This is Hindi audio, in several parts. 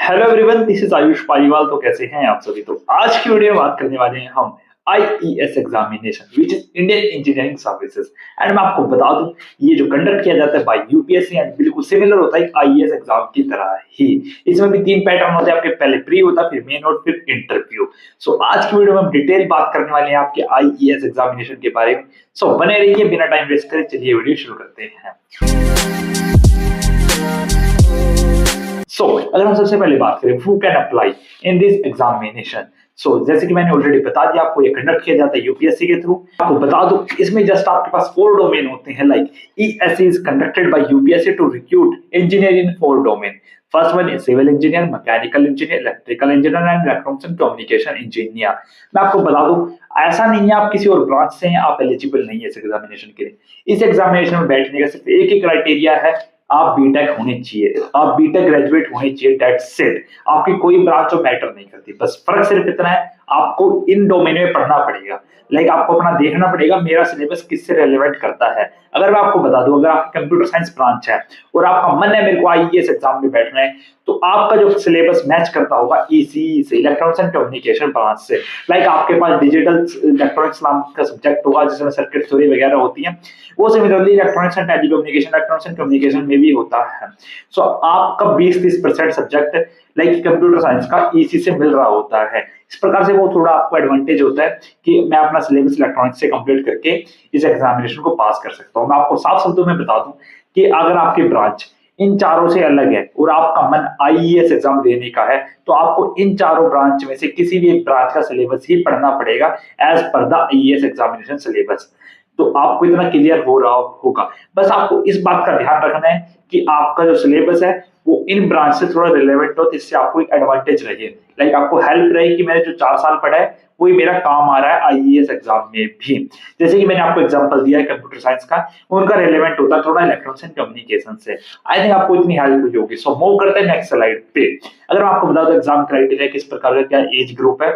Hello everyone, this is Ayush Paliwal. तो कैसे हैं आप सभी। तो आज की वीडियो में बात करने वाले हैं हम IES examination which is Indian engineering services. And मैं आपको बता दूं, ये जो कंडक्ट किया जाता है बाय यूपीएससी एंड बिल्कुल सिमिलर होता है आईईएस एग्जाम की तरह ही। इसमें भी तीन पैटर्न होते हैं आपके, पहले प्री होता है, फिर मेन और फिर इंटरव्यू। सो आज की वीडियो में हम डिटेल बात करने वाले हैं आपके आईईएस एग्जामिनेशन के बारे में। सो बने रहिए, बिना टाइम वेस्ट करे चलिए वीडियो शुरू करते हैं। अगर हम सबसे पहले बात करें who can apply in this examination. जैसे कि मैंने ऑलरेडी बता दिया आपको, ये कंडक्ट किया जाता है यूपीएससी के थ्रू। आपको बता दूं, इसमें जस्ट आपके पास 4 डोमेन होते हैं। Like ESC is conducted by UPSC to recruit engineer in 4 domain. First one is civil engineer, mechanical engineer, electrical engineer and electronics and communication engineer. मैं आपको बता दूं, ऐसा नहीं है आप किसी और ब्रांच से हैं आप एलिजिबल नहीं है इस एग्जामिनेशन के लिए। इस एग्जामिनेशन में बैठने का सिर्फ एक ही क्राइटेरिया है, आप बीटेक होने चाहिए, आप बीटेक ग्रेजुएट होने चाहिए, दैट्स इट। आपकी कोई ब्रांच मैटर नहीं करती, बस फर्क सिर्फ इतना है, आपको इन डोमेन में पढ़ना पड़ेगा। लाइक आपको अपना देखना पड़ेगा मेरा सिलेबस किससे रिलेवेंट करता है। अगर मैं आपको बता दूं, अगर आपकी कंप्यूटर साइंस ब्रांच है और आपका मन है मेरे को आईईएस एग्जाम में बैठना है, तो आपका जो सिलेबस मैच करता होगा ईसीई से, इलेक्ट्रॉनिक्स एंड कम्युनिकेशन ब्रांच से। लाइक आपके पास डिजिटल इलेक्ट्रॉनिक्स नाम का सब्जेक्ट होगा जिसमें सर्किट थ्योरी वगैरह होती है, वो similarly electronics and telecommunication, electronics and communication में भी होता है। सो आपका 20-30% सब्जेक्ट लाइक कंप्यूटर साइंस का ईसी से मिल रहा होता है। इस प्रकार से वो थोड़ा आपको एडवांटेज होता है कि मैं अपना सिलेबस इलेक्ट्रॉनिक्स से कंप्लीट करके इस एग्जामिनेशन को पास कर सकता हूँ। मैं आपको साफ शब्दों में बता दूं कि अगर आपकी ब्रांच इन चारों से अलग है और आपका मन आईईएस एग्जाम देने का है, तो आपको इन चारों ब्रांच में से किसी भी एक ब्रांच का सिलेबस ही पढ़ना पड़ेगा as per the IES examination syllabus. तो आपको इतना क्लियर हो रहा होगा। बस आपको इस बात का ध्यान रखना है कि आपका जो सिलेबस है वो इन ब्रांच से थोड़ा रिलेवेंट हो, जिससे आपको एक एडवांटेज रहे। लाइक आपको हेल्प रहे कि मैंने जो 4 साल पढ़ा है वही मेरा काम आ रहा है आईईएस एग्जाम में भी। जैसे कि मैंने आपको एग्जांपल दिया है कंप्यूटर साइंस का, उनका रिलेवेंट होता है थोड़ा इलेक्ट्रॉनिक्स एंड कम्युनिकेशन से। आई थिंक आपको इतनी हेल्प हुई होगी। सो मूव करते हैं नेक्स्ट स्लाइड पे। अगर मैं आपको बता दूं एग्जाम क्राइटेरिया किस प्रकार का, क्या एज ग्रुप है।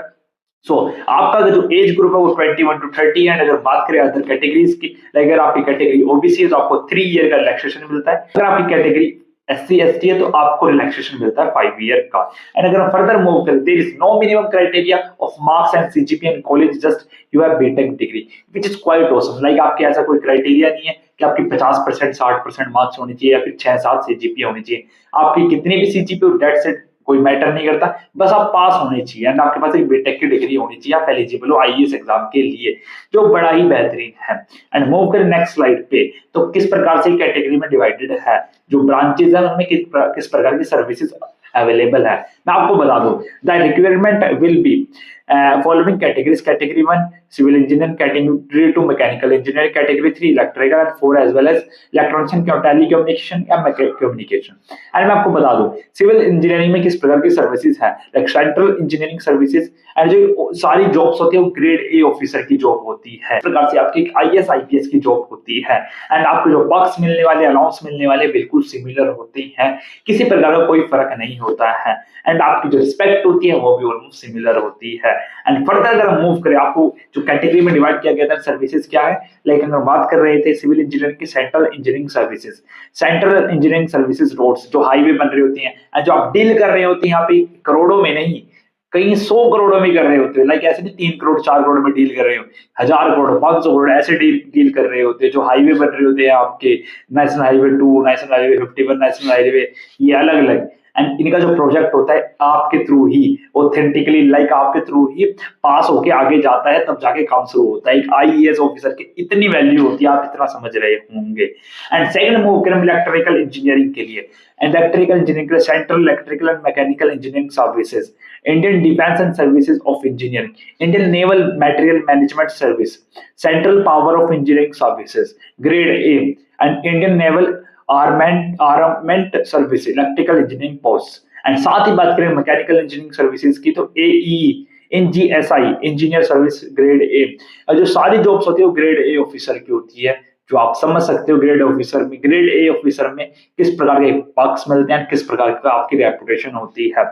आपका जो एज ग्रुप है वो 21 to 30 है। अगर बात करें अदर कैटेगरीज की, अगर आपकी कैटेगरी ओबीसी है तो आपको 3 ईयर का रिलैक्सेशन मिलता है। अगर आपकी कैटेगरी एससी एसटी है तो आपको रिलैक्सेशन मिलता है 5 ईयर का। एंड अगर हम फर्दर मूव करें, there is no minimum criteria of marks and CGPA in college, just you have BTech degree which is quite awesome. Like आपके ऐसा कोई क्राइटेरिया नहीं है कि आपकी 50% 60% मार्क्स होनी चाहिए या फिर 6-7 सीजीपीए होनी चाहिए। आपकी कितनी भी सीजीपीए दैट्स इट, कोई मैटर नहीं करता, बस आप पास होने चाहिए एंड आपके पास एक बीटेक की डिग्री होनी चाहिए, आप एलिजिबल हो आईईएस एग्जाम के लिए, जो बड़ा ही बेहतरीन है। एंड मूव करें नेक्स्ट स्लाइड पे। तो किस प्रकार से कैटेगरी में डिवाइडेड है, जो ब्रांचेस है उनमें किस प्रकार की सर्विसेज अवेलेबल है। मैं आपको बता दूं, the requirement will be following categories. Category 1 civil engineer, category 2 mechanical engineer, category 3 electrical and 4 as well as electronics and telecommunication या कम्युनिकेशन। एंड मैं आपको बता दूं सिविल इंजीनियरिंग में किस प्रकार की सर्विसेज है, like central engineering services. And जो सारी जॉब्स होती है वो ग्रेड ए ऑफिसर की जॉब होती है। इस प्रकार से आपकी आईएएस आईपीएस की जॉब होती है। एंड आपको जो पक्ष मिलने वाले, अलाउंस मिलने वाले बिल्कुल सिमिलर होते हैं, किसी प्रकार का कोई फर्क नहीं होता है। एंड आपकी जो रिस्पेक्ट होती है वो भी ऑलमोस्ट सिमिलर होती है। एंड फर्दर अगर हम मूव करें, आपको जो कैटेगरी में डिवाइड किया गया था सर्विसेज क्या है, लाइक हम बात कर रहे थे सिविल इंजीनियरिंग की central engineering services. Central engineering services roads, जो हाईवे बन रही होती हैं एंड जो आप डील कर रहे होते हैं यहाँ पे करोड़ों में नहीं, कहीं 100 करोड़ों में कर रहे होते हैं। लाइक ऐसे नहीं 3 करोड़ 4 करोड़ में डील कर रहे हो, 1000 करोड़ 500 करोड़ ऐसे डील कर रहे होते हैं। जो हाईवे बन रहे होते हैं आपके, national highway 2, national highway 51, national highway, ये अलग अलग। एंड इनका जो प्रोजेक्ट होता है आपके थ्रू ही ऑथेंटिकली, लाइक आपके थ्रू ही पास होके आगे जाता है, तब जाके काम शुरू होता है। एक आईईएस ऑफिसर की इतनी वैल्यू होती है, आप इतना समझ रहे होंगे। एंड सेकंड मूव करें इलेक्ट्रिकल इंजीनियरिंग के लिए। इलेक्ट्रिकल इंजीनियरिंग के लिए central electrical and mechanical engineering services, Indian defence and services of engineering, Indian naval material management service, central power of engineering services grade A and Indian naval armament service, electrical engineering post. And साथ ही बात करें मैकेनिकल इंजीनियरिंग सर्विसेज की, तो AE NGSI engineer service grade A. जो सारी जॉब्स होती है वो ग्रेड ए ऑफिसर की होती है, जो आप समझ सकते हो ग्रेड ऑफिसर में, ग्रेड ए ऑफिसर में किस प्रकार के पक्ष मिलते हैं, किस प्रकार का आपकी रेपुटेशन होती है।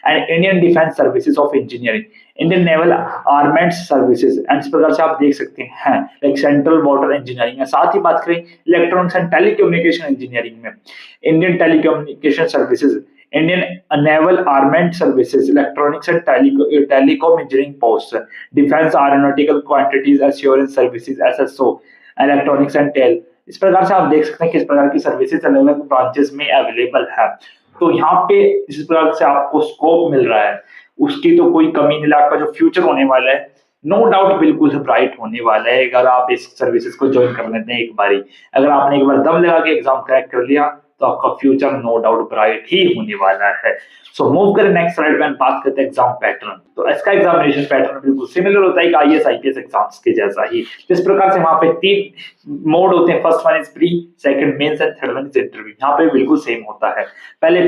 And Indian defence services of engineering, Indian naval armaments services. And इस प्रकार से आप देख सकते हैं लाइक सेंट्रल वाटर इंजीनियरिंग है। साथ ही बात करें इलेक्ट्रॉनिक्स एंड टेलीकम्युनिकेशन इंजीनियरिंग में, Indian telecommunication services, Indian naval armament services, electronics and telecom engineering post, defence aeronautical quantities assurance services SSO, electronics and tel. इस प्रकार से आप देख सकते हैं किस प्रकार की सर्विसेज अलग अलग ब्रांचेस में अवेलेबल है। तो यहाँ पे जिस प्रकार से आपको स्कोप मिल रहा है उसकी तो कोई कमी नहीं, आपका जो फ्यूचर होने वाला है नो डाउट बिल्कुल ब्राइट होने वाला है अगर आप इस सर्विसेज को ज्वाइन कर लेते हैं एक बारी। अगर आपने एक बार दम लगा के एग्जाम क्रैक कर लिया तो आपका फ्यूचर नो डाउट ब्राइट ही होने वाला है। सो मूव करें नेक्स्ट स्लाइड में, बात करते हैं एग्जाम पैटर्न। तो इसका एग्जामिनेशन पैटर्न बिल्कुल सिमिलर होता है कि आईएएस आईपीएस एग्जाम्स के जैसा ही। जिस प्रकार से वहां पे 3 मोड होते हैं, first one is pre, second mains and third one is interview. यहाँ पे बिल्कुल सेम होता है, पहले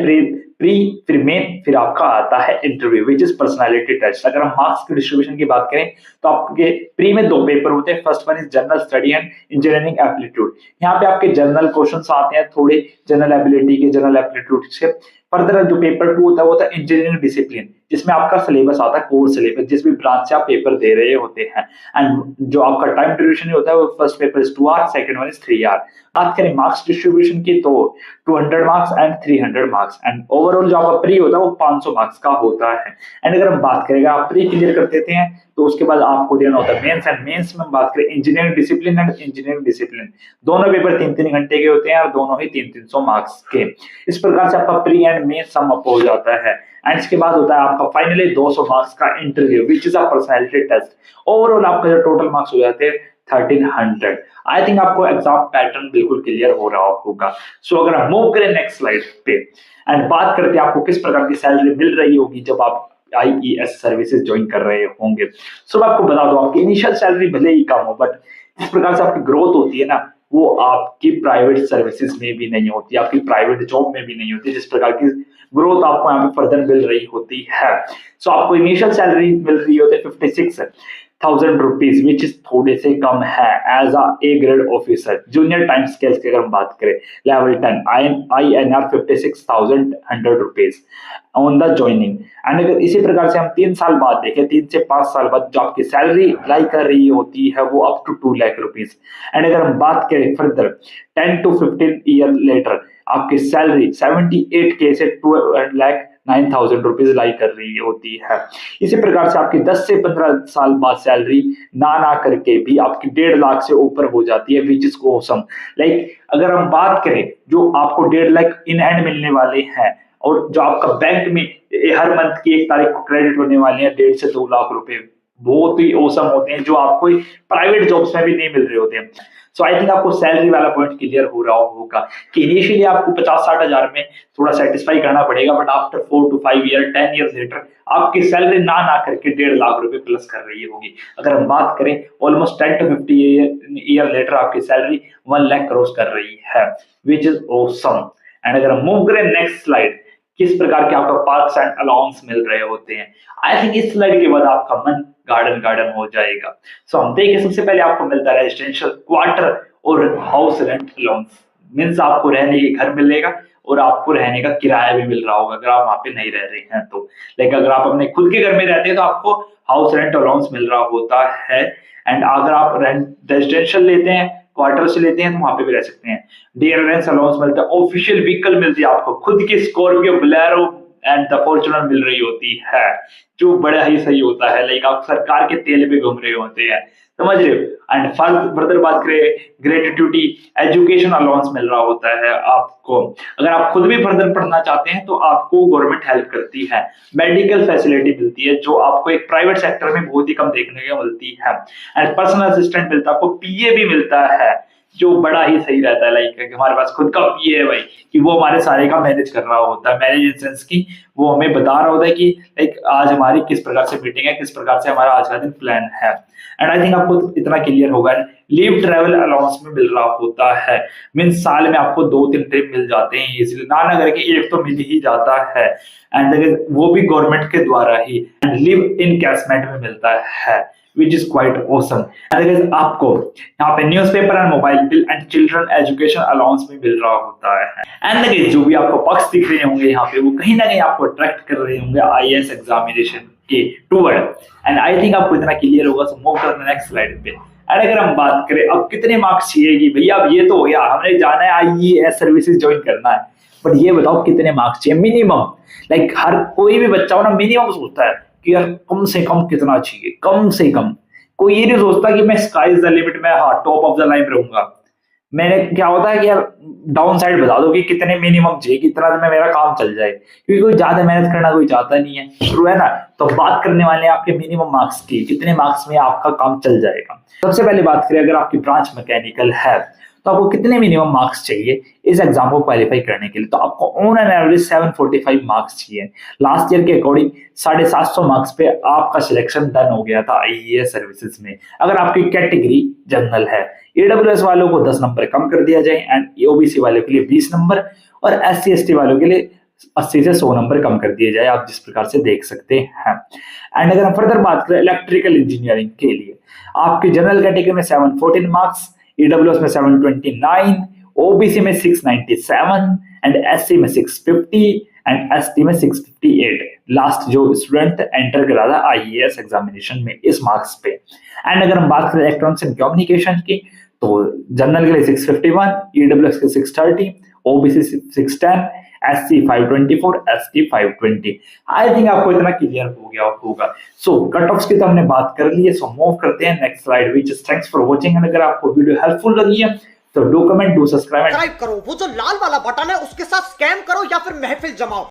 प्री फिर मेन फिर आपका आता है interview which is personality test. अगर हम मार्क्स की डिस्ट्रीब्यूशन की बात करें तो आपके प्री में 2 पेपर होते हैं, first one is general study and engineering aptitude. यहाँ पे आपके जनरल क्वेश्चंस आते हैं, थोड़े जनरल एबिलिटी के, जनरल एप्टीट्यूड से। फर्दर जो पेपर 2 होता है वो होता है इंजीनियरिंग डिसिप्लिन, जिसमें आपका सिलेबस आता है, कोर सिलेबस, जिस भी ब्रांच से आप पेपर दे रहे होते हैं। एंड जो आपका टाइम ड्यूरेशन होता है वो first paper is 2 hour, second one is 3 hour. बात करें मार्क्स डिस्ट्रीब्यूशन की तो 200 marks and 300 marks, and overall जो आपका प्री होता है वो 500 मार्क्स का होता है। एंड अगर हम बात करें आप प्री क्लियर कर देते हैं तो उसके बाद आपको देना होता है मेंस, एंड मेंस में बात करें engineering discipline and engineering discipline, दोनों पेपर 3-3 घंटे के होते हैं और दोनों ही 300 मार्क्स के। इस प्रकार से आपका pre and mains sum up हो जाता है। एंड इसके बाद होता है आपका फाइनली 200 मार्क्स का interview which is a personality test. Overall आपका जो टोटल मार्क्स हो जाते हैं 1300। आई थिंक आपको एग्जाम पैटर्न बिल्कुल क्लियर हो रहा होगा। सो अगर हम मूव करें नेक्स्ट स्लाइड पे एंड बात करते हैं आपको किस प्रकार की सैलरी मिल रही होगी जब आप आईईएस सर्विसेज ज्वाइन कर रहे होंगे। सो मैं आपको बता दूं आपकी इनिशियल सैलरी भले ही कम हो, बट जिस प्रकार से आपकी ग्रोथ होती है ना वो आपकी प्राइवेट सर्विसेज में भी नहीं होती, आपकी प्राइवेट जॉब में भी नहीं होती, जिस प्रकार की ग्रोथ आपको यहाँ पे फर्दर मिल रही होती है। सो आपको इनिशियल सैलरी मिल रही होती है 56,000 रुपीज विच इज थोड़े से कम है as a grade officer. Junior time scales की अगर हम बात करें level 10 INR 56,100 rupees on the joining. And अगर इसी प्रकार से हम 3 साल बाद देखें, 3 से 5 साल बाद जो आपकी सैलरी लाई कर रही होती है वो up to 2 lakh rupees. And अगर हम बात करें फर्दर 10 to 15 ईयर लेटर आपकी सैलरी 78K से 2,09,000 रुपीज लाई कर रही होती है। इसी प्रकार से आपकी 10 से 15 साल बाद सैलरी ना करके भी आपकी 1.5 लाख से ऊपर हो जाती है विच इज ऑसम। लाइक अगर हम बात करें जो आपको 1.5 लाख इन हैंड मिलने वाले हैं और जो आपका बैंक में हर मंथ की 1 तारीख को क्रेडिट होने वाले हैं 1.5 से 2 लाख रुपए, बहुत ही औसम होते हैं जो आपको प्राइवेट जॉब्स में भी नहीं मिल रहे होते हैं। सो आई थिंक आपको सैलरी वाला पॉइंट क्लियर हो रहा होगा कि इनिशियली आपको 50-60 हजार में थोड़ा सेटिस्फाई करना पड़ेगा, but after 4 to 5 year 10 years later आपकी सैलरी ना करके 1.5 लाख रुपए प्लस कर रही होगी। अगर हम बात करें ऑलमोस्ट 10 to 50 ईयर लेटर आपकी सैलरी 1 लाख क्रॉस कर रही है विच इज ऑसम। एंड अगर हम मूव करें नेक्स्ट स्लाइड, किस प्रकार के आपका पार्क्स एंड अलाउंस मिल रहे होते हैं। आई थिंक इस स्लाइड के बाद आपका मन गार्डन हो जाएगा। सो हम देखें सबसे पहले आपको मिलता है रेजिडेंशियल क्वार्टर और हाउस रेंट अलाउंस, मींस आपको रहने के घर मिलेगा और आपको रहने का किराया भी मिल रहा होगा अगर आप वहां पे नहीं रह रहे हैं तो। लेकिन अगर आप अपने खुद के घर में रहते हैं तो आपको हाउस रेंट अलाउंस मिल रहा होता है। एंड अगर आप रेंट रेजिडेंशियल लेते हैं, क्वार्टर से लेते हैं तो वहां पे भी रह सकते हैं। डियरेंस अलाउंस मिलता है, ऑफिशियल व्हीकल मिलती है आपको, खुद की Scorpio, Bolero and the Fortuner मिल रही होती है जो बड़ा ही सही होता है। लाइक आप सरकार के तेल पे घूम रहे होते हैं, समझ रहे हो। एंड फर्दर बात करें ग्रेट्युटी, एजुकेशन अलाउंस मिल रहा होता है आपको। अगर आप खुद भी फर्दर पढ़ना चाहते हैं तो आपको गवर्नमेंट हेल्प करती है। मेडिकल फैसिलिटी मिलती है जो आपको एक प्राइवेट सेक्टर में बहुत ही कम देखने को मिलती है। एंड पर्सनल असिस्टेंट मिलता है, आपको पीए भी मिलता है जो बड़ा ही सही रहता है। लाइक हमारे पास खुद का पीए है भाई कि वो हमारे सारे का मैनेज कर रहा होता है, मैनेज इन सेंस की वो हमें बता रहा होता है कि लाइक आज हमारी किस प्रकार से मीटिंग है, किस प्रकार से हमारा आज का दिन प्लान है। एंड आई थिंक आपको इतना क्लियर होगा। लीव ट्रैवल अलाउंस में मिल रहा होता है, मींस साल में आपको 2-3 ट्रिप मिल जाते हैं इजीली, ना करके एक तो मिल ही जाता है। एंड वो भी गवर्नमेंट के द्वारा ही। एंड लिव इन कैशमेंट में मिलता है which is quite awesome। and आपको यहाँ पे newspaper and mobile bill and children education allowance भी मिल रहा होता है। एंड जो भी आपको पक्ष दिख रहे होंगे यहाँ पे वो कहीं ना कहीं आपको अट्रैक्ट कर रहे होंगे आईएएस एग्जामिनेशन के टूवर्ड। एंड आई थिंक आपको इतना क्लियर होगा। सो मूव करते हैं नेक्स्ट स्लाइड पे। एंड अगर हम बात करें अब कितने मार्क्स चाहिए भैया, अब ये तो हो गया हमने जाना है आईएएस सर्विसेज ज्वाइन करना है, बट ये बताओ कितने मार्क्स चाहिए मिनिमम। लाइक हर कोई भी बच्चा हो ना मिनिमम सोचता है कि यार कम से कम कितना चाहिए, कम से कम। कोई ये नहीं सोचता कि मैं स्काई इज द लिमिट में, हाँ टॉप ऑफ द लाइन रहूंगा। मैंने क्या होता है कि यार डाउन साइड बता दो कि कितने मिनिमम चाहिए, कितना में मेरा काम चल जाए, क्योंकि कोई ज्यादा मेहनत करना कोई चाहता नहीं है, ट्रू है ना। तो बात करने वाले हैं आपके मिनिमम मार्क्स की, कितने मार्क्स में आपका काम चल जाएगा। सबसे पहले बात करें अगर आपकी ब्रांच मैकेनिकल है तो आपको कितने मिनिमम मार्क्स चाहिए इस एग्जाम को क्वालिफाई करने के लिए। तो आपको ऑन एन एवरेज 745 मार्क्स चाहिए। लास्ट ईयर के अकॉर्डिंग 750 मार्क्स पे आपका सिलेक्शन डन हो गया था आईएएस सर्विसेज में, अगर आपकी कैटेगरी जनरल है। ईडब्ल्यूएस वालों को 10 नंबर कम कर दिया जाए एंड ओबीसी वालों के लिए 20 नंबर और एससी एसटी वालों के लिए 80 से 100 नंबर कम कर दिए जाए, आप जिस प्रकार से देख सकते हैं। एंड अगर हम फर्दर बात करें इलेक्ट्रिकल इंजीनियरिंग के लिए, आपकी जनरल कैटेगरी में 714 मार्क्स, ईडब्ल्यूएस में 729, ओबीसी में 697 एंड एससी में 650 एंड एसटी में 658। लास्ट जो स्टूडेंट एंटर करा था आईएएस एग्जामिनेशन में इस मार्क्स पे। एंड अगर हम बात करें इलेक्ट्रॉनिक्स एंड कम्युनिकेशन की तो जनरल के लिए 651, ईडब्ल्यूएस के 630, ओबीसी 610, एससी 524, एसटी 520। आई थिंक आपको इतना क्लियर हो गया होगा। सो कट ऑफ्स की तो हमने बात कर ली है, सो मूव करते हैं next slide which is thanks for watching. And अगर आपको वीडियो हेल्पफुल लगी है तो डू कमेंट, डू सब्सक्राइब करो। वो जो लाल वाला बटन है उसके साथ स्कैम करो या फिर महफिल जमाओ।